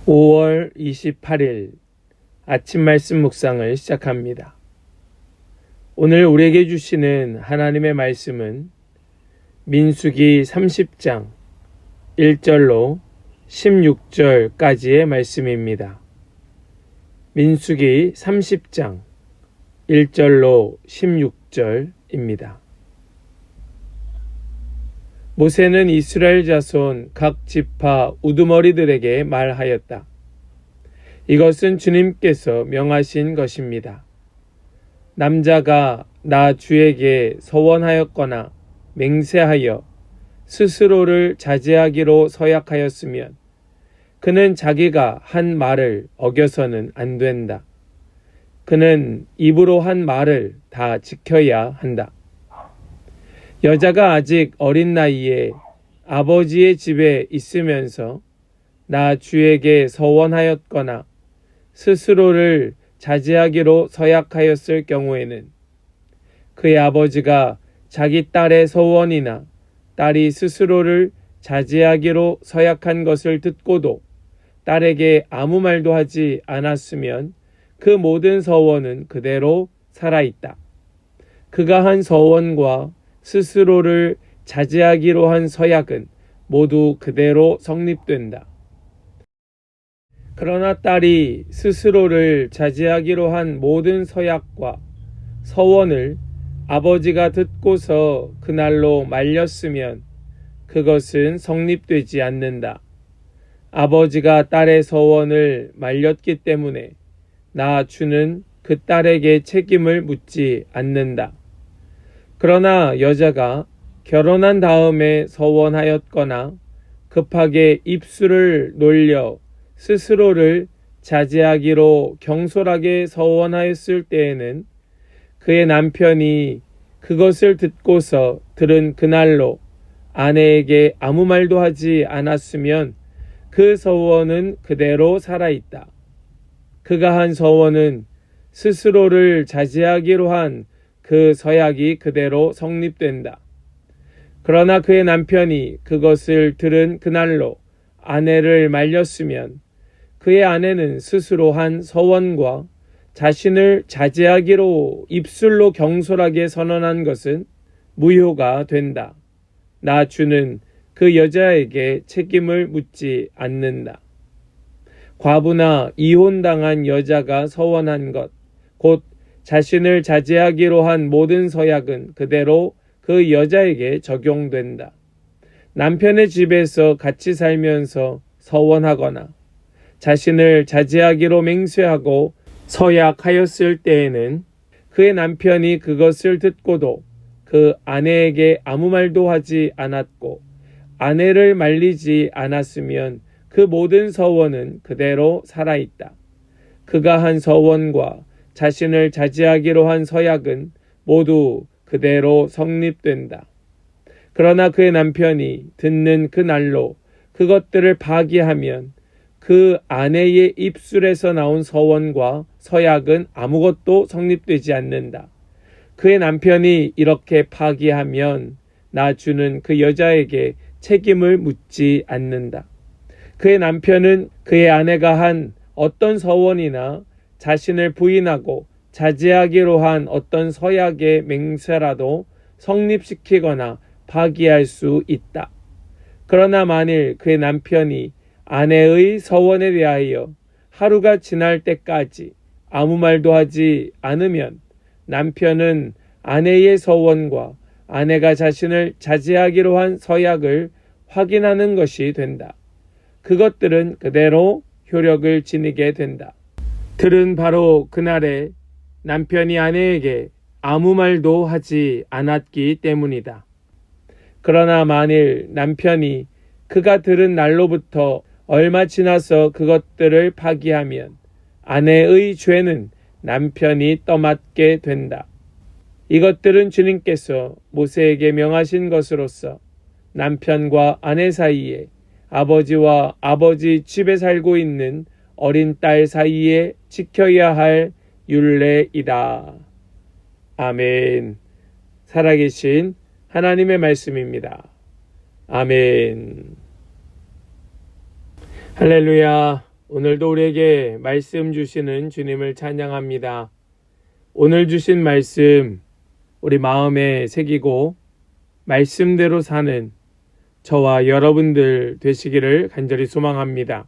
5월 28일 아침 말씀 묵상을 시작합니다. 오늘 우리에게 주시는 하나님의 말씀은 민수기 30장 1절로 16절까지의 말씀입니다. 민수기 30장 1절로 16절입니다. 모세는 이스라엘 자손 각 지파 우두머리들에게 말하였다. 이것은 주님께서 명하신 것입니다. 남자가 나 주에게 서원하였거나 맹세하여 스스로를 자제하기로 서약하였으면 그는 자기가 한 말을 어겨서는 안 된다. 그는 입으로 한 말을 다 지켜야 한다. 여자가 아직 어린 나이에 아버지의 집에 있으면서 나 주에게 서원하였거나 스스로를 자제하기로 서약하였을 경우에는 그의 아버지가 자기 딸의 서원이나 딸이 스스로를 자제하기로 서약한 것을 듣고도 딸에게 아무 말도 하지 않았으면 그 모든 서원은 그대로 살아있다. 그가 한 서원과 스스로를 자제하기로 한 서약은 모두 그대로 성립된다. 그러나 딸이 스스로를 자제하기로 한 모든 서약과 서원을 아버지가 듣고서 그날로 말렸으면 그것은 성립되지 않는다. 아버지가 딸의 서원을 말렸기 때문에 나 주는 그 딸에게 책임을 묻지 않는다. 그러나 여자가 결혼한 다음에 서원하였거나 급하게 입술을 놀려 스스로를 자제하기로 경솔하게 서원하였을 때에는 그의 남편이 그것을 듣고서 들은 그날로 아내에게 아무 말도 하지 않았으면 그 서원은 그대로 살아있다. 그가 한 서원은 스스로를 자제하기로 한 그 서약이 그대로 성립된다. 그러나 그의 남편이 그것을 들은 그날로 아내를 말렸으면 그의 아내는 스스로 한 서원과 자신을 자제하기로 입술로 경솔하게 선언한 것은 무효가 된다. 나 주는 그 여자에게 책임을 묻지 않는다. 과부나 이혼당한 여자가 서원한 것, 곧 자신을 자제하기로 한 모든 서약은 그대로 그 여자에게 적용된다. 남편의 집에서 같이 살면서 서원하거나 자신을 자제하기로 맹세하고 서약하였을 때에는 그의 남편이 그것을 듣고도 그 아내에게 아무 말도 하지 않았고 아내를 말리지 않았으면 그 모든 서원은 그대로 살아있다. 그가 한 서원과 자신을 자제하기로 한 서약은 모두 그대로 성립된다. 그러나 그의 남편이 듣는 그 날로 그것들을 파기하면 그 아내의 입술에서 나온 서원과 서약은 아무것도 성립되지 않는다. 그의 남편이 이렇게 파기하면 나 주는 그 여자에게 책임을 묻지 않는다. 그의 남편은 그의 아내가 한 어떤 서원이나 자신을 부인하고 자제하기로 한 어떤 서약의 맹세라도 성립시키거나 파기할 수 있다. 그러나 만일 그의 남편이 아내의 서원에 대하여 하루가 지날 때까지 아무 말도 하지 않으면 남편은 아내의 서원과 아내가 자신을 자제하기로 한 서약을 확인하는 것이 된다. 그것들은 그대로 효력을 지니게 된다. 들은 바로 그날에 남편이 아내에게 아무 말도 하지 않았기 때문이다. 그러나 만일 남편이 그가 들은 날로부터 얼마 지나서 그것들을 파기하면 아내의 죄는 남편이 떠맡게 된다. 이것들은 주님께서 모세에게 명하신 것으로서 남편과 아내 사이에 아버지와 아버지 집에 살고 있는 어린 딸 사이에 지켜야 할 율례이다. 아멘. 살아계신 하나님의 말씀입니다. 아멘. 할렐루야. 오늘도 우리에게 말씀 주시는 주님을 찬양합니다. 오늘 주신 말씀 우리 마음에 새기고 말씀대로 사는 저와 여러분들 되시기를 간절히 소망합니다.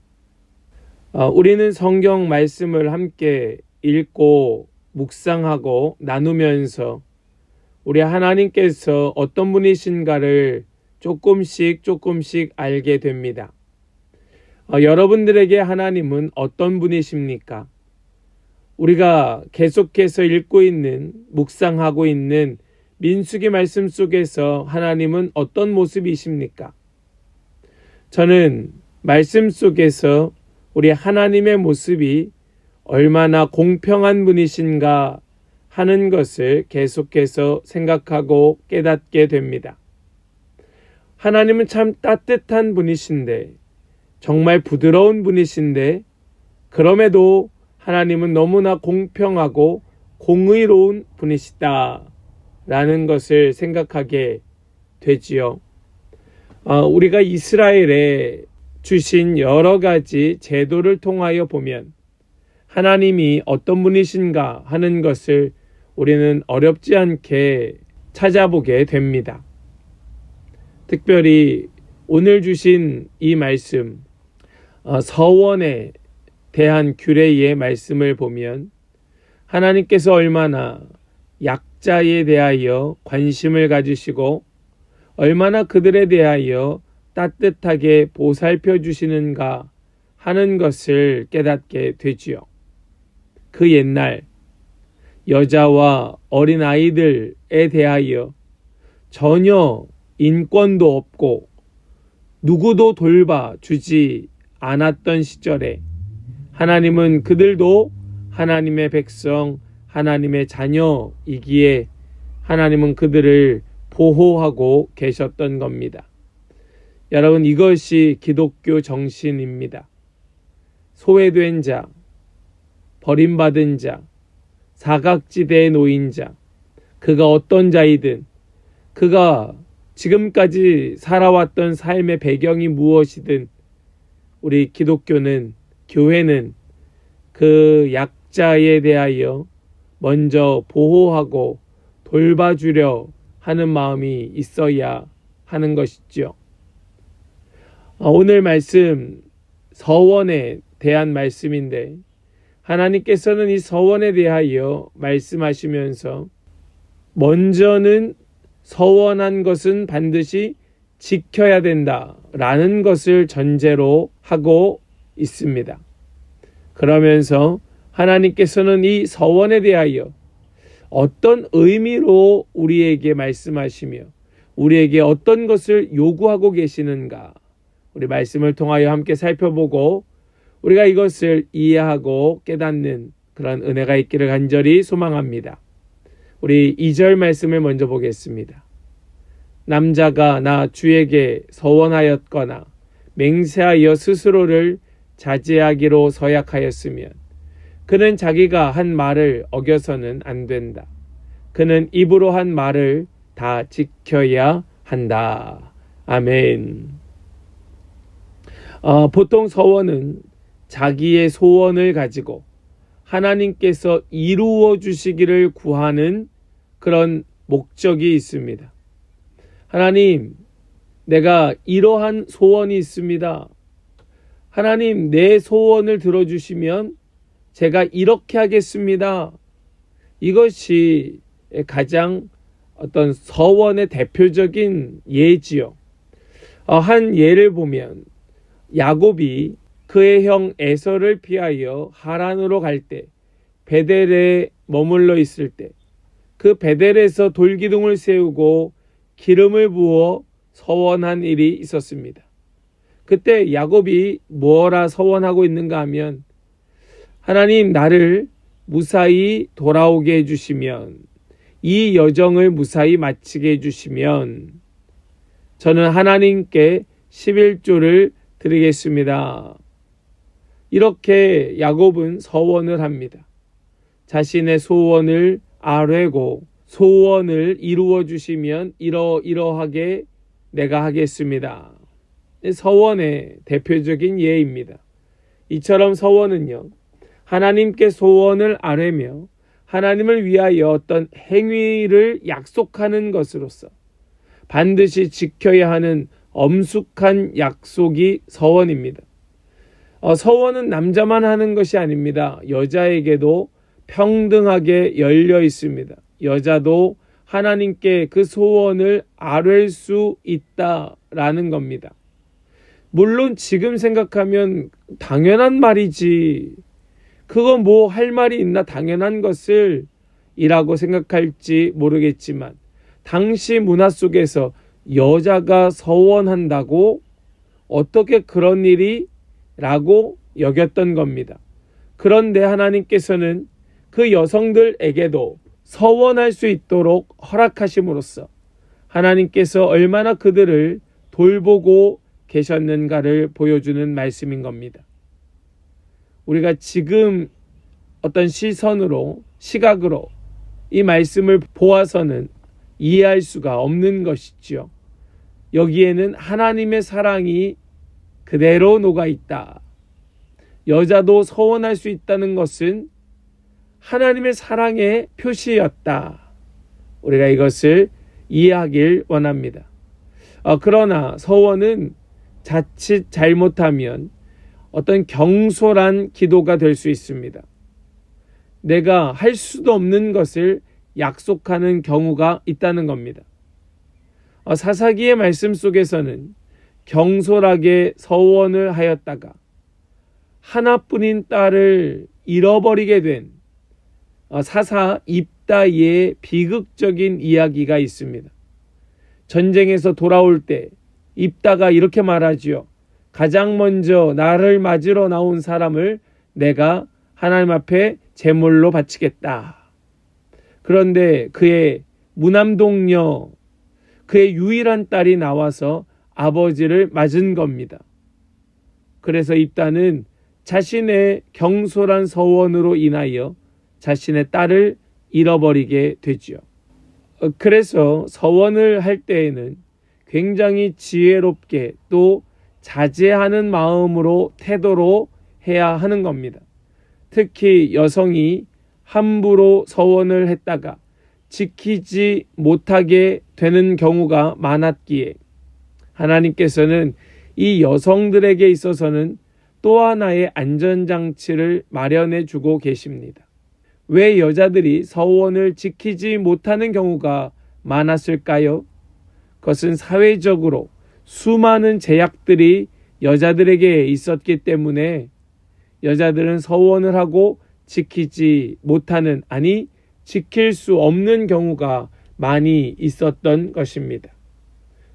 우리는 성경 말씀을 함께 읽고 묵상하고 나누면서 우리 하나님께서 어떤 분이신가를 조금씩 알게 됩니다. 여러분들에게 하나님은 어떤 분이십니까? 우리가 계속해서 읽고 있는, 묵상하고 있는 민수기 말씀 속에서 하나님은 어떤 모습이십니까? 저는 말씀 속에서 우리 하나님의 모습이 얼마나 공평한 분이신가 하는 것을 계속해서 생각하고 깨닫게 됩니다. 하나님은 참 따뜻한 분이신데, 정말 부드러운 분이신데, 그럼에도 하나님은 너무나 공평하고 공의로운 분이시다 라는 것을 생각하게 되지요. 우리가 이스라엘에 주신 여러 가지 제도를 통하여 보면 하나님이 어떤 분이신가 하는 것을 우리는 어렵지 않게 찾아보게 됩니다. 특별히 오늘 주신 이 말씀, 서원에 대한 규례의 말씀을 보면 하나님께서 얼마나 약자에 대하여 관심을 가지시고 얼마나 그들에 대하여 따뜻하게 보살펴 주시는가 하는 것을 깨닫게 되지요. 그 옛날 여자와 어린아이들에 대하여 전혀 인권도 없고 누구도 돌봐주지 않았던 시절에 하나님은 그들도 하나님의 백성, 하나님의 자녀이기에 하나님은 그들을 보호하고 계셨던 겁니다. 여러분, 이것이 기독교 정신입니다. 소외된 자, 버림받은 자, 사각지대에 놓인 자, 그가 어떤 자이든 그가 지금까지 살아왔던 삶의 배경이 무엇이든 우리 기독교는, 교회는 그 약자에 대하여 먼저 보호하고 돌봐주려 하는 마음이 있어야 하는 것이죠. 오늘 말씀 서원에 대한 말씀인데 하나님께서는 이 서원에 대하여 말씀하시면서 먼저는 서원한 것은 반드시 지켜야 된다라는 것을 전제로 하고 있습니다. 그러면서 하나님께서는 이 서원에 대하여 어떤 의미로 우리에게 말씀하시며 우리에게 어떤 것을 요구하고 계시는가, 우리 말씀을 통하여 함께 살펴보고 우리가 이것을 이해하고 깨닫는 그런 은혜가 있기를 간절히 소망합니다. 우리 2절 말씀을 먼저 보겠습니다. 남자가 나 주에게 서원하였거나 맹세하여 스스로를 자제하기로 서약하였으면 그는 자기가 한 말을 어겨서는 안 된다. 그는 입으로 한 말을 다 지켜야 한다. 아멘. 보통 서원은 자기의 소원을 가지고 하나님께서 이루어 주시기를 구하는 그런 목적이 있습니다. 하나님, 내가 이러한 소원이 있습니다. 하나님, 내 소원을 들어주시면 제가 이렇게 하겠습니다. 이것이 가장 어떤 서원의 대표적인 예지요. 한 예를 보면 야곱이 그의 형 에서를 피하여 하란으로 갈 때 베델에 머물러 있을 때 그 베델에서 돌기둥을 세우고 기름을 부어 서원한 일이 있었습니다. 그때 야곱이 뭐라 서원하고 있는가 하면 하나님, 나를 무사히 돌아오게 해주시면, 이 여정을 무사히 마치게 해주시면 저는 하나님께 11조를 드리겠습니다. 이렇게 야곱은 서원을 합니다. 자신의 소원을 아뢰고 소원을 이루어 주시면 이러이러하게 내가 하겠습니다. 서원의 대표적인 예입니다. 이처럼 서원은요, 하나님께 소원을 아뢰며 하나님을 위하여 어떤 행위를 약속하는 것으로서 반드시 지켜야 하는 엄숙한 약속이 서원입니다. 서원은 남자만 하는 것이 아닙니다. 여자에게도 평등하게 열려 있습니다. 여자도 하나님께 그 소원을 아뢰 수 있다라는 겁니다. 물론 지금 생각하면 당연한 말이지, 그거 뭐 할 말이 있나, 당연한 것을 이라고 생각할지 모르겠지만, 당시 문화 속에서 여자가 서원한다고 어떻게 그런 일이 라고 여겼던 겁니다. 그런데 하나님께서는 그 여성들에게도 서원할 수 있도록 허락하심으로써 하나님께서 얼마나 그들을 돌보고 계셨는가를 보여주는 말씀인 겁니다. 우리가 지금 어떤 시각으로 이 말씀을 보아서는 이해할 수가 없는 것이지요. 여기에는 하나님의 사랑이 그대로 녹아 있다. 여자도 서원할 수 있다는 것은 하나님의 사랑의 표시였다. 우리가 이것을 이해하길 원합니다. 그러나 서원은 자칫 잘못하면 어떤 경솔한 기도가 될 수 있습니다. 내가 할 수도 없는 것을 약속하는 경우가 있다는 겁니다. 사사기의 말씀 속에서는 경솔하게 서원을 하였다가 하나뿐인 딸을 잃어버리게 된 사사 입다의 비극적인 이야기가 있습니다. 전쟁에서 돌아올 때 입다가 이렇게 말하지요. 가장 먼저 나를 맞으러 나온 사람을 내가 하나님 앞에 제물로 바치겠다. 그런데 그의 무남동녀, 그의 유일한 딸이 나와서 아버지를 맞은 겁니다. 그래서 입다는 자신의 경솔한 서원으로 인하여 자신의 딸을 잃어버리게 되죠. 그래서 서원을 할 때에는 굉장히 지혜롭게 또 자제하는 마음으로 태도로 해야 하는 겁니다. 특히 여성이 함부로 서원을 했다가 지키지 못하게 되는 경우가 많았기에 하나님께서는 이 여성들에게 있어서는 또 하나의 안전장치를 마련해 주고 계십니다. 왜 여자들이 서원을 지키지 못하는 경우가 많았을까요? 그것은 사회적으로 수많은 제약들이 여자들에게 있었기 때문에 여자들은 서원을 하고 지키지 못하는, 아니 지킬 수 없는 경우가 많이 있었던 것입니다.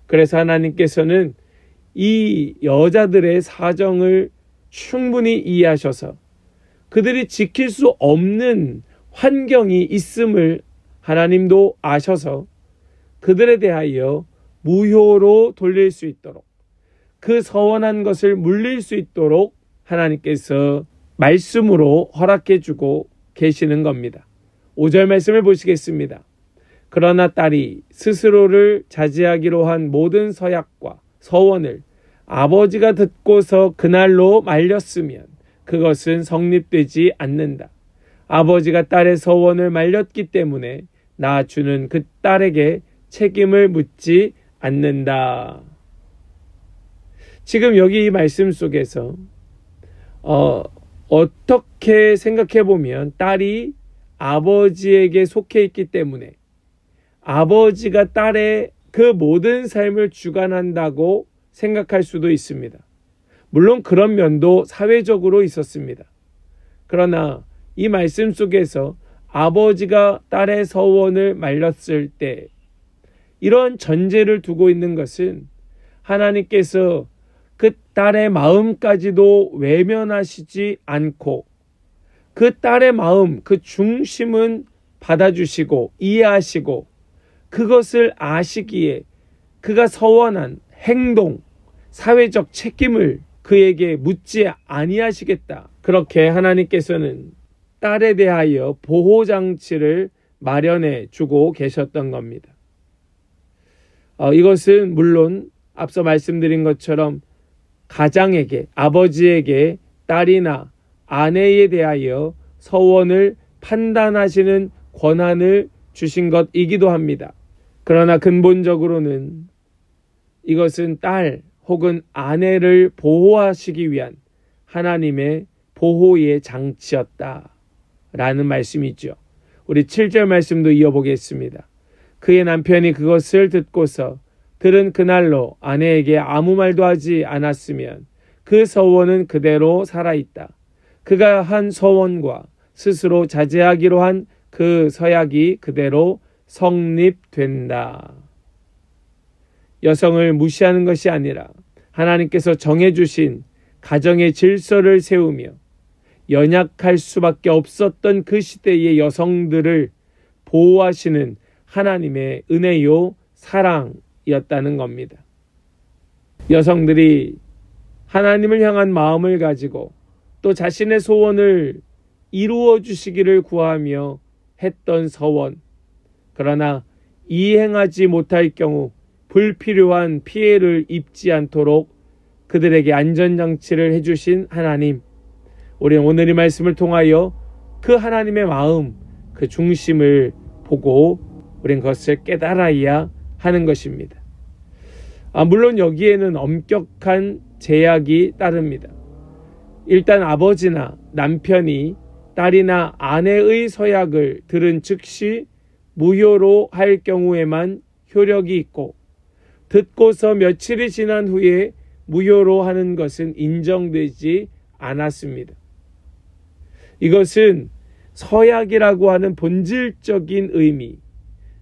그래서 하나님께서는 이 여자들의 사정을 충분히 이해하셔서 그들이 지킬 수 없는 환경이 있음을 하나님도 아셔서 그들에 대하여 무효로 돌릴 수 있도록, 그 서원한 것을 물릴 수 있도록 하나님께서 말씀으로 허락해 주고 계시는 겁니다. 5절 말씀을 보시겠습니다. 그러나 딸이 스스로를 자제하기로 한 모든 서약과 서원을 아버지가 듣고서 그날로 말렸으면 그것은 성립되지 않는다. 아버지가 딸의 서원을 말렸기 때문에 낳아주는 그 딸에게 책임을 묻지 않는다. 지금 여기 이 말씀 속에서 어떻게 생각해 보면 딸이 아버지에게 속해 있기 때문에 아버지가 딸의 그 모든 삶을 주관한다고 생각할 수도 있습니다. 물론 그런 면도 사회적으로 있었습니다. 그러나 이 말씀 속에서 아버지가 딸의 서원을 말렸을 때 이런 전제를 두고 있는 것은 하나님께서 그 딸의 마음까지도 외면하시지 않고 그 딸의 마음, 그 중심은 받아주시고 이해하시고 그것을 아시기에 그가 서원한 행동, 사회적 책임을 그에게 묻지 아니하시겠다. 그렇게 하나님께서는 딸에 대하여 보호장치를 마련해 주고 계셨던 겁니다. 이것은 물론 앞서 말씀드린 것처럼 가장에게, 아버지에게 딸이나 아내에 대하여 서원을 판단하시는 권한을 주신 것이기도 합니다. 그러나 근본적으로는 이것은 딸 혹은 아내를 보호하시기 위한 하나님의 보호의 장치였다라는 말씀이죠. 우리 7절 말씀도 이어보겠습니다. 그의 남편이 그것을 듣고서 들은 그날로 아내에게 아무 말도 하지 않았으면 그 서원은 그대로 살아있다. 그가 한 서원과 스스로 자제하기로 한 그 서약이 그대로 성립된다. 여성을 무시하는 것이 아니라 하나님께서 정해주신 가정의 질서를 세우며 연약할 수밖에 없었던 그 시대의 여성들을 보호하시는 하나님의 은혜요 사랑이었다는 겁니다. 여성들이 하나님을 향한 마음을 가지고 또 자신의 소원을 이루어 주시기를 구하며 했던 서원, 그러나 이행하지 못할 경우 불필요한 피해를 입지 않도록 그들에게 안전장치를 해주신 하나님, 우리는 오늘 이 말씀을 통하여 그 하나님의 마음, 그 중심을 보고 우리는 그것을 깨달아야 하는 것입니다. 물론 여기에는 엄격한 제약이 따릅니다. 일단 아버지나 남편이 딸이나 아내의 서약을 들은 즉시 무효로 할 경우에만 효력이 있고, 듣고서 며칠이 지난 후에 무효로 하는 것은 인정되지 않았습니다. 이것은 서약이라고 하는 본질적인 의미,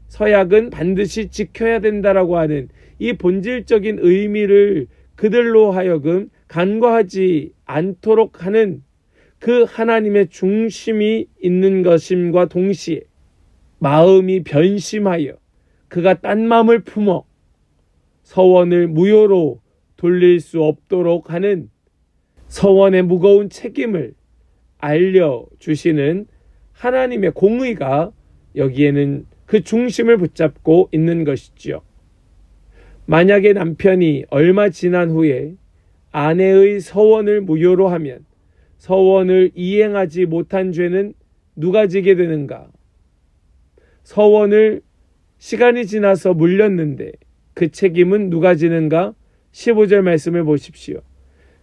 서약은 반드시 지켜야 된다라고 하는 이 본질적인 의미를 그들로 하여금 간과하지 않도록 하는 그 하나님의 중심이 있는 것임과 동시에 마음이 변심하여 그가 딴 마음을 품어 서원을 무효로 돌릴 수 없도록 하는 서원의 무거운 책임을 알려주시는 하나님의 공의가 여기에는 그 중심을 붙잡고 있는 것이지요. 만약에 남편이 얼마 지난 후에 아내의 서원을 무효로 하면 서원을 이행하지 못한 죄는 누가 지게 되는가? 서원을 시간이 지나서 물렸는데 그 책임은 누가 지는가? 15절 말씀을 보십시오.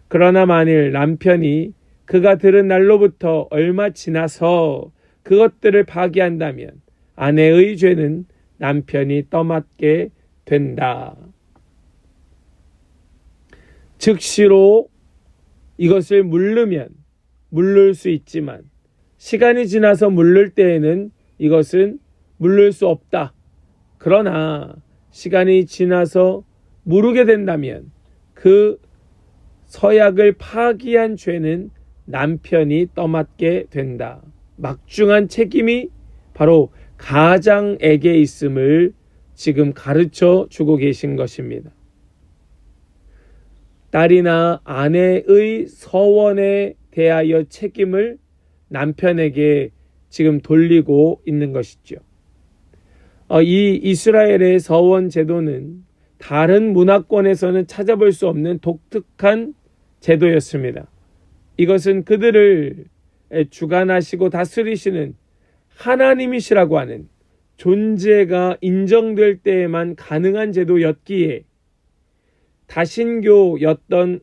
그러나 만일 남편이 그가 들은 날로부터 얼마 지나서 그것들을 파기한다면 아내의 죄는 남편이 떠맡게 된다. 즉시로 이것을 물르면 물를 수 있지만 시간이 지나서 물를 때에는 이것은 물를 수 없다. 그러나 시간이 지나서 무르게 된다면 그 서약을 파기한 죄는 남편이 떠맡게 된다. 막중한 책임이 바로 가장에게 있음을 지금 가르쳐 주고 계신 것입니다. 딸이나 아내의 서원에 대하여 책임을 남편에게 지금 돌리고 있는 것이죠. 이 이스라엘의 서원 제도는 다른 문화권에서는 찾아볼 수 없는 독특한 제도였습니다. 이것은 그들을 주관하시고 다스리시는 하나님이시라고 하는 존재가 인정될 때에만 가능한 제도였기에 다신교였던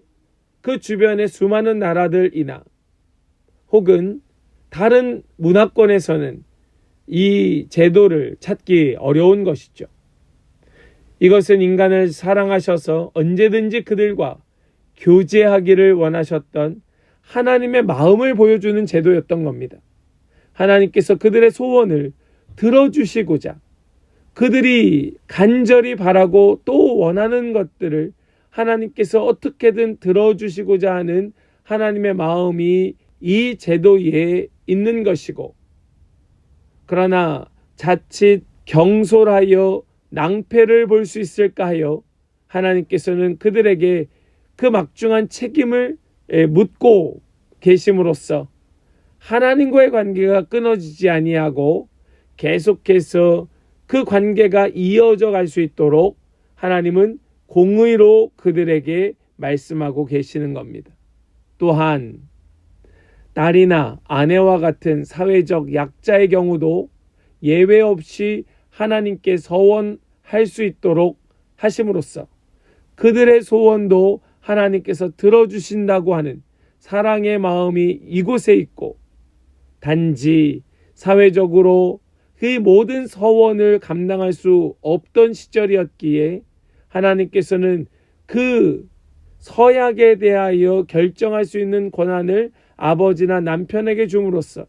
그 주변의 수많은 나라들이나 혹은 다른 문화권에서는 이 제도를 찾기 어려운 것이죠. 이것은 인간을 사랑하셔서 언제든지 그들과 교제하기를 원하셨던 하나님의 마음을 보여주는 제도였던 겁니다. 하나님께서 그들의 소원을 들어주시고자 그들이 간절히 바라고 또 원하는 것들을 하나님께서 어떻게든 들어주시고자 하는 하나님의 마음이 이 제도에 있는 것이고, 그러나 자칫 경솔하여 낭패를 볼 수 있을까 하여 하나님께서는 그들에게 그 막중한 책임을 묻고 계심으로써 하나님과의 관계가 끊어지지 아니하고 계속해서 그 관계가 이어져 갈 수 있도록 하나님은 공의로 그들에게 말씀하고 계시는 겁니다. 또한 딸이나 아내와 같은 사회적 약자의 경우도 예외 없이 하나님께 서원할 수 있도록 하심으로써 그들의 소원도 하나님께서 들어주신다고 하는 사랑의 마음이 이곳에 있고, 단지 사회적으로 그 모든 서원을 감당할 수 없던 시절이었기에 하나님께서는 그 서약에 대하여 결정할 수 있는 권한을 아버지나 남편에게 줌으로써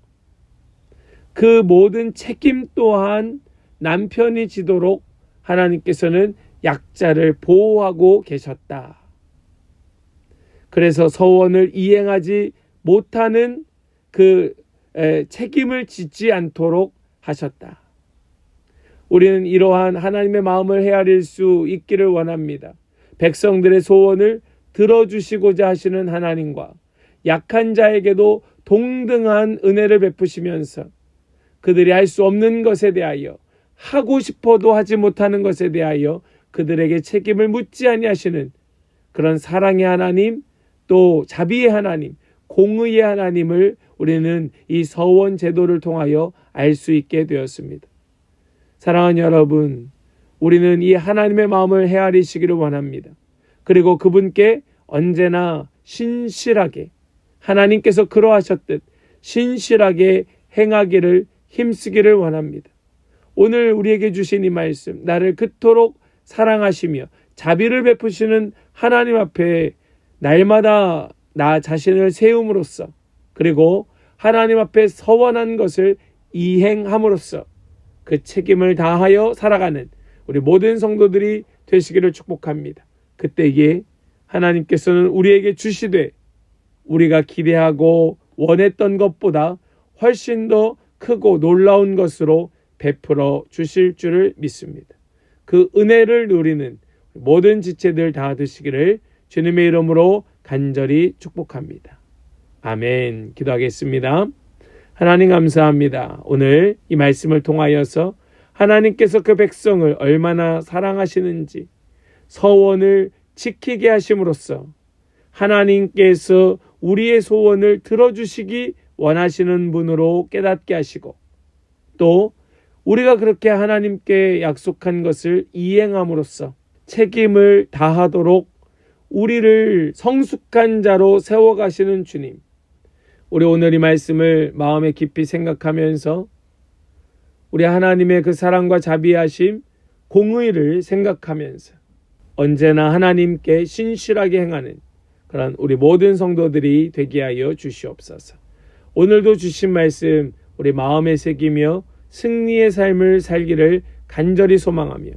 그 모든 책임 또한 남편이 지도록 하나님께서는 약자를 보호하고 계셨다. 그래서 서원을 이행하지 못하는 그 책임을 짓지 않도록 하셨다. 우리는 이러한 하나님의 마음을 헤아릴 수 있기를 원합니다. 백성들의 소원을 들어주시고자 하시는 하나님과 약한 자에게도 동등한 은혜를 베푸시면서 그들이 할 수 없는 것에 대하여, 하고 싶어도 하지 못하는 것에 대하여 그들에게 책임을 묻지 아니하시는 그런 사랑의 하나님, 또 자비의 하나님, 공의의 하나님을 우리는 이 서원 제도를 통하여 알 수 있게 되었습니다. 사랑하는 여러분, 우리는 이 하나님의 마음을 헤아리시기를 원합니다. 그리고 그분께 언제나 신실하게, 하나님께서 그러하셨듯 신실하게 행하기를 힘쓰기를 원합니다. 오늘 우리에게 주신 이 말씀, 나를 그토록 사랑하시며 자비를 베푸시는 하나님 앞에 날마다 나 자신을 세움으로써, 그리고 하나님 앞에 서원한 것을 이행함으로써 그 책임을 다하여 살아가는 우리 모든 성도들이 되시기를 축복합니다. 그때에 하나님께서는 우리에게 주시되 우리가 기대하고 원했던 것보다 훨씬 더 크고 놀라운 것으로 베풀어 주실 줄을 믿습니다. 그 은혜를 누리는 모든 지체들 다 되시기를 주님의 이름으로 간절히 축복합니다. 아멘. 기도하겠습니다. 하나님 감사합니다. 오늘 이 말씀을 통하여서 하나님께서 그 백성을 얼마나 사랑하시는지 서원을 지키게 하심으로써 하나님께서 우리의 소원을 들어주시기 원하시는 분으로 깨닫게 하시고, 또 우리가 그렇게 하나님께 약속한 것을 이행함으로써 책임을 다하도록 우리를 성숙한 자로 세워가시는 주님, 우리 오늘 이 말씀을 마음에 깊이 생각하면서 우리 하나님의 그 사랑과 자비하심, 공의를 생각하면서 언제나 하나님께 신실하게 행하는 그런 우리 모든 성도들이 되게 하여 주시옵소서. 오늘도 주신 말씀 우리 마음에 새기며 승리의 삶을 살기를 간절히 소망하며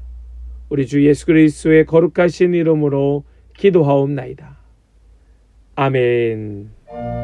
우리 주 예수 그리스도의 거룩하신 이름으로 기도하옵나이다. 아멘.